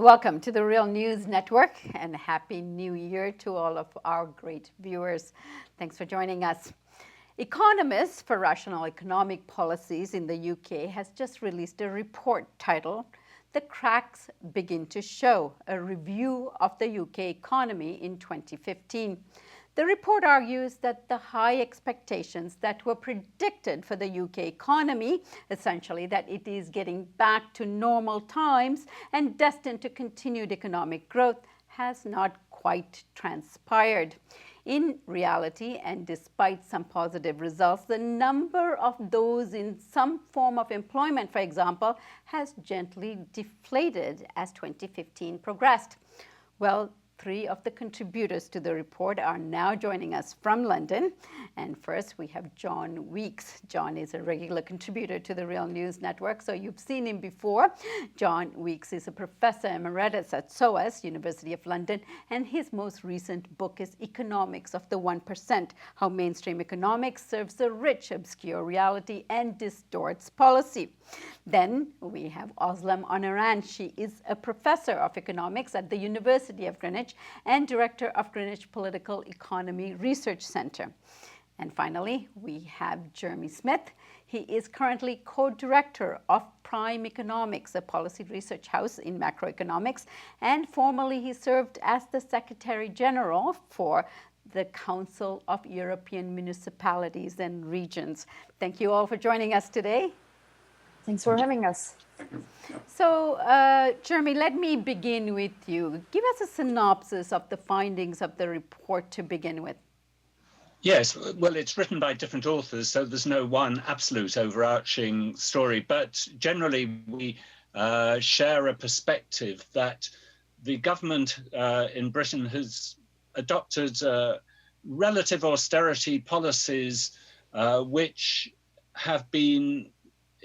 Welcome to the Real News Network and Happy New Year to all of our great viewers. Thanks for joining us. Economists for Rational Economic Policies in the UK has just released a report titled "The Cracks Begin to Show, a review of the UK economy in 2015. The report argues that the high expectations that were predicted for the UK economy, essentially that it is getting back to normal times and destined to continued economic growth, has not quite transpired. In reality, and despite some positive results, the number of those in some form of employment, for example, has gently deflated as 2015 progressed. Well, three of the contributors to the report are now joining us from London. And first, we have John Weeks. John is a regular contributor to the Real News Network, so you've seen him before. John Weeks is a professor emeritus at SOAS, University of London, and his most recent book is Economics of the 1%, How Mainstream Economics Serves the Rich, Obscure Reality, and Distorts Policy. Then we have Özlem Onaran. She is a professor of economics at the University of Greenwich and director of Greenwich Political Economy Research Centre. And finally, we have Jeremy Smith. He is currently co-director of Prime Economics, a policy research house in macroeconomics, and formerly he served as the Secretary General for the Council of European Municipalities and Regions. Thank you all for joining us today. Thanks for having us. So, Jeremy, let me begin with you. Give us a synopsis of the findings of the report to begin with. Yes, well, it's written by different authors, so there's no one absolute overarching story. But generally, we share a perspective that the government in Britain has adopted relative austerity policies which have been,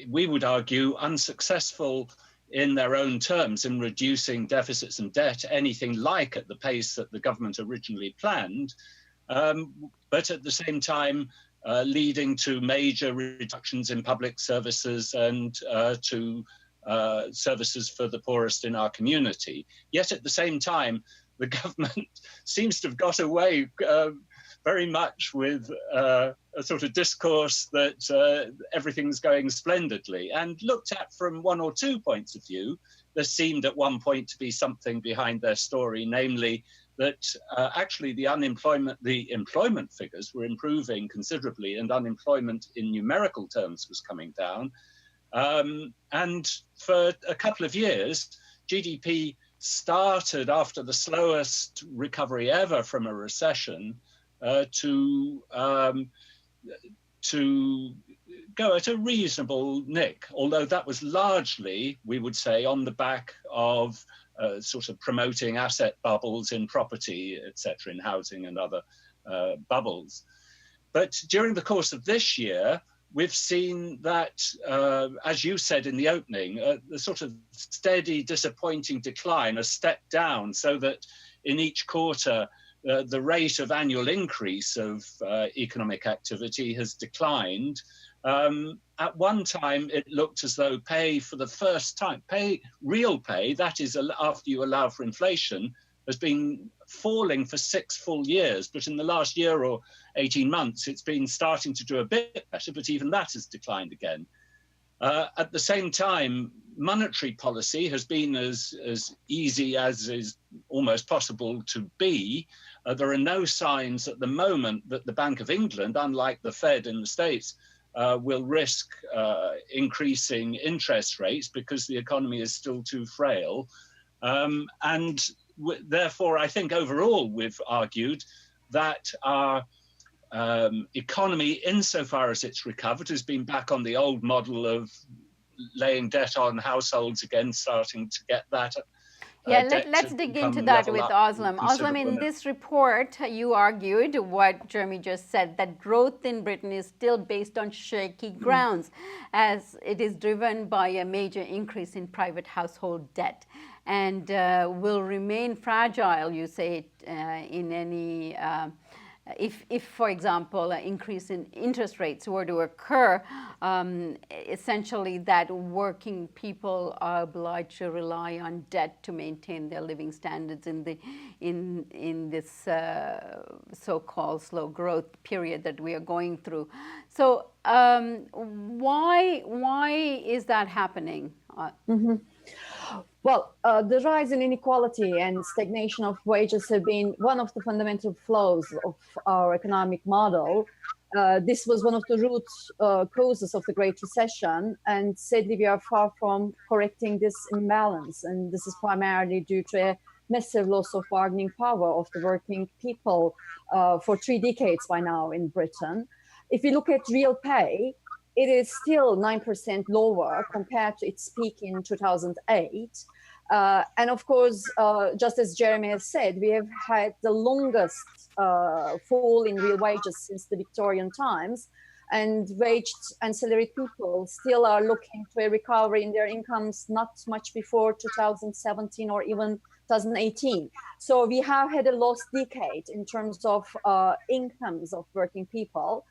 we would argue, unsuccessful in their own terms in reducing deficits and debt, anything like at the pace that the government originally planned, but at the same time leading to major reductions in public services and to services for the poorest in our community. Yet at the same time, the government seems to have got away very much with a sort of discourse that everything's going splendidly. And looked at from one or two points of view, there seemed at one point to be something behind their story, namely that actually the employment figures were improving considerably and unemployment in numerical terms was coming down. And for a couple of years, GDP started after the slowest recovery ever from a recession to go at a reasonable nick, although that was largely, we would say, on the back of sort of promoting asset bubbles in property, etc., in housing and other bubbles. But during the course of this year, we've seen that, as you said in the opening, the sort of steady, disappointing decline, a step down, so that in each quarter, the rate of annual increase of economic activity has declined. At one time, it looked as though pay for the first time, real pay, that is after you allow for inflation, has been falling for 6 full years. But in the last year or 18 months, it's been starting to do a bit better, but even that has declined again. At the same time, monetary policy has been as easy as is almost possible to be. There are no signs at the moment that the Bank of England, unlike the Fed in the States, will risk increasing interest rates because the economy is still too frail. And therefore, I think overall we've argued that our economy, insofar as it's recovered, has been back on the old model of laying debt on households again, starting to get that. Let's dig into that with Özlem. Özlem, in this report, you argued what Jeremy just said, that growth in Britain is still based on shaky grounds, as it is driven by a major increase in private household debt and will remain fragile, you say, in any if, for example, an increase in interest rates were to occur, essentially that working people are obliged to rely on debt to maintain their living standards in this so-called slow growth period that we are going through. So why is that happening? Well, the rise in inequality and stagnation of wages have been one of the fundamental flaws of our economic model. This was one of the root causes of the Great Recession, and sadly, we are far from correcting this imbalance. And this is primarily due to a massive loss of bargaining power of the working people for 3 decades by now in Britain. If we look at real pay, it is still 9% lower compared to its peak in 2008. And of course, just as Jeremy has said, we have had the longest fall in real wages since the Victorian times. And waged and salaried people still are looking to a recovery in their incomes not much before 2017 or even 2018. So we have had a lost decade in terms of incomes of working people.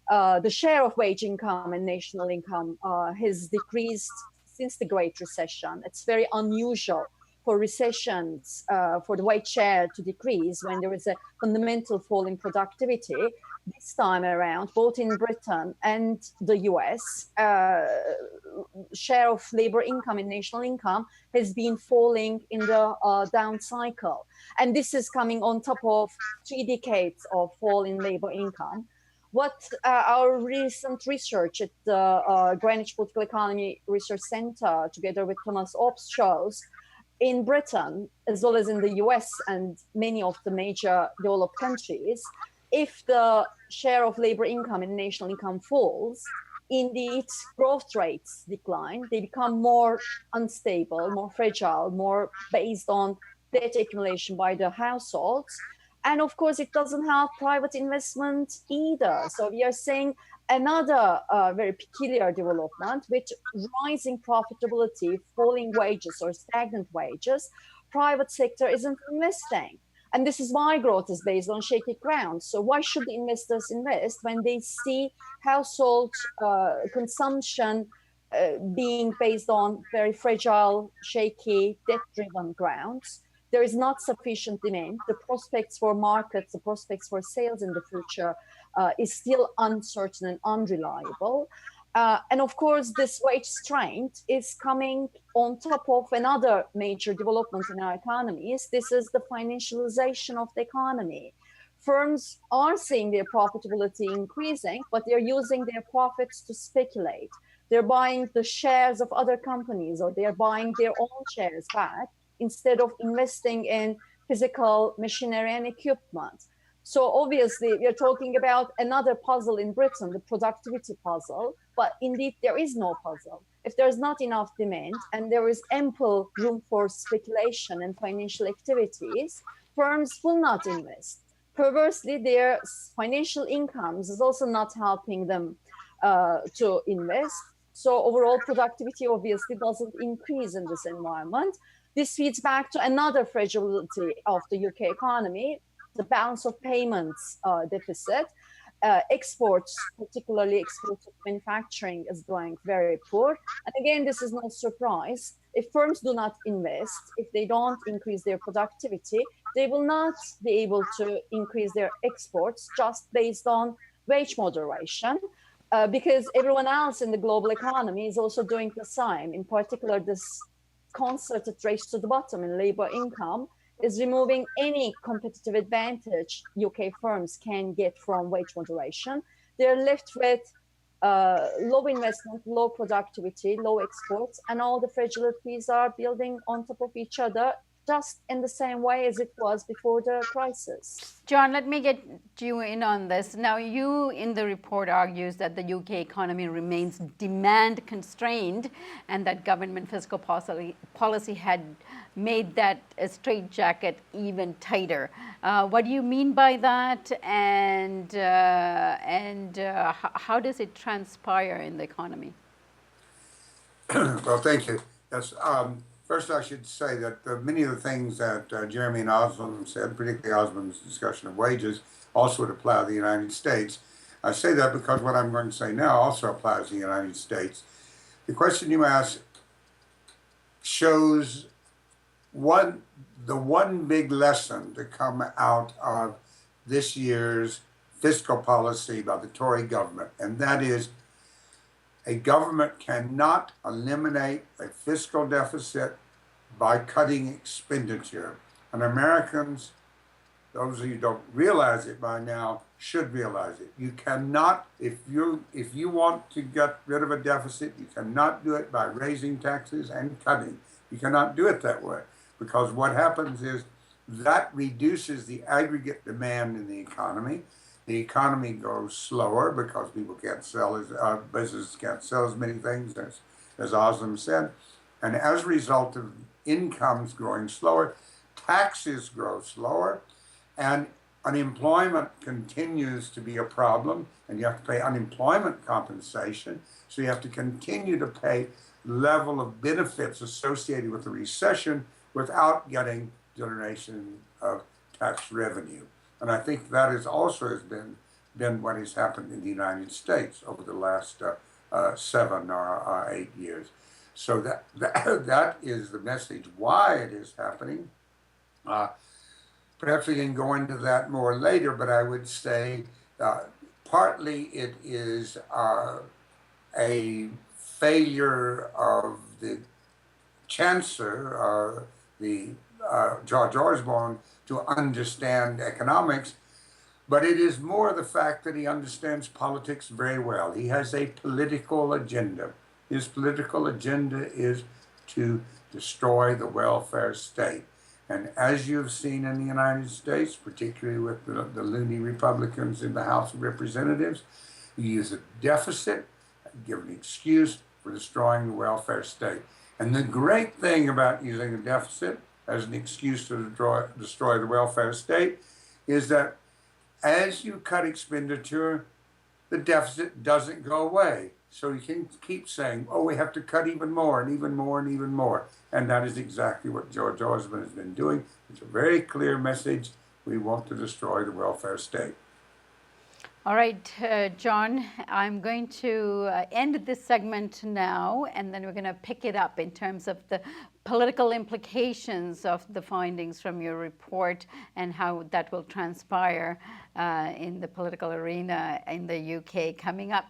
The share of wage income and national income has decreased since the Great Recession. It's very unusual for recessions, for the wage share to decrease when there is a fundamental fall in productivity. This time around, both in Britain and the US, share of labor income and national income has been falling in the down cycle. And this is coming on top of 3 decades of fall in labor income. What our recent research at the Greenwich Political Economy Research Center, together with Thomas Ops, shows in Britain, as well as in the US and many of the major developed countries, if the share of labor income and national income falls, indeed growth rates decline. They become more unstable, more fragile, more based on debt accumulation by the households. And of course, it doesn't help private investment either. So we are seeing another very peculiar development with rising profitability, falling wages or stagnant wages. Private sector isn't investing. And this is why growth is based on shaky ground. So why should the investors invest when they see household consumption being based on very fragile, shaky, debt-driven grounds? There is not sufficient demand. The prospects for markets, the prospects for sales in the future is still uncertain and unreliable. And of course, this wage strength is coming on top of another major development in our economies. This is the financialization of the economy. Firms are seeing their profitability increasing, but they're using their profits to speculate. They're buying the shares of other companies, or they're buying their own shares back instead of investing in physical machinery and equipment. So obviously, we are talking about another puzzle in Britain, the productivity puzzle, but indeed there is no puzzle. If there's not enough demand and there is ample room for speculation and financial activities, firms will not invest. Perversely, their financial incomes is also not helping them to invest. So overall productivity obviously doesn't increase in this environment. This feeds back to another fragility of the UK economy, the balance of payments deficit. Exports, particularly exports of manufacturing, is going very poor. And again, this is no surprise. If firms do not invest, if they don't increase their productivity, they will not be able to increase their exports just based on wage moderation. Because everyone else in the global economy is also doing the same. In particular, this concerted race to the bottom in labor income is removing any competitive advantage UK firms can get from wage moderation. They're left with low investment, low productivity, low exports, and all the fragilities are building on top of each other, just in the same way as it was before the crisis. John, let me get you in on this. Now, you in the report argues that the UK economy remains demand constrained and that government fiscal policy had made that straitjacket even tighter. What do you mean by that, and how does it transpire in the economy? Well, thank you. Yes. First, I should say that many of the things that Jeremy and Osmond said, particularly Osmond's discussion of wages, also would apply to the United States. I say that because what I'm going to say now also applies to the United States. The question you asked shows the one big lesson to come out of this year's fiscal policy by the Tory government, and that is a government cannot eliminate a fiscal deficit by cutting expenditure. And Americans, those of you who don't realize it by now, should realize it. You cannot, if you want to get rid of a deficit, you cannot do it by raising taxes and cutting. You cannot do it that way, because what happens is that reduces the aggregate demand in the economy. The economy goes slower because people can't sell businesses can't sell as many things as Oslam said. And as a result of incomes growing slower, taxes grow slower, and unemployment continues to be a problem, and you have to pay unemployment compensation. So you have to continue to pay level of benefits associated with the recession without getting generation of tax revenue. And I think that has been what has happened in the United States over the last 7 or 8 years. So that is the message. Why it is happening, perhaps we can go into that more later, but I would say partly it is a failure of the chancellor, George Osborne, to understand economics, but it is more the fact that he understands politics very well. He has a political agenda. His political agenda is to destroy the welfare state. And as you've seen in the United States, particularly with the loony Republicans in the House of Representatives, you use a deficit, give an excuse for destroying the welfare state. And the great thing about using a deficit as an excuse to destroy the welfare state is that as you cut expenditure, the deficit doesn't go away. So you can keep saying, oh, we have to cut even more and even more and even more. And that is exactly what George Osborne has been doing. It's a very clear message. We want to destroy the welfare state. All right, John, I'm going to end this segment now, and then we're going to pick it up in terms of the political implications of the findings from your report and how that will transpire in the political arena in the UK coming up.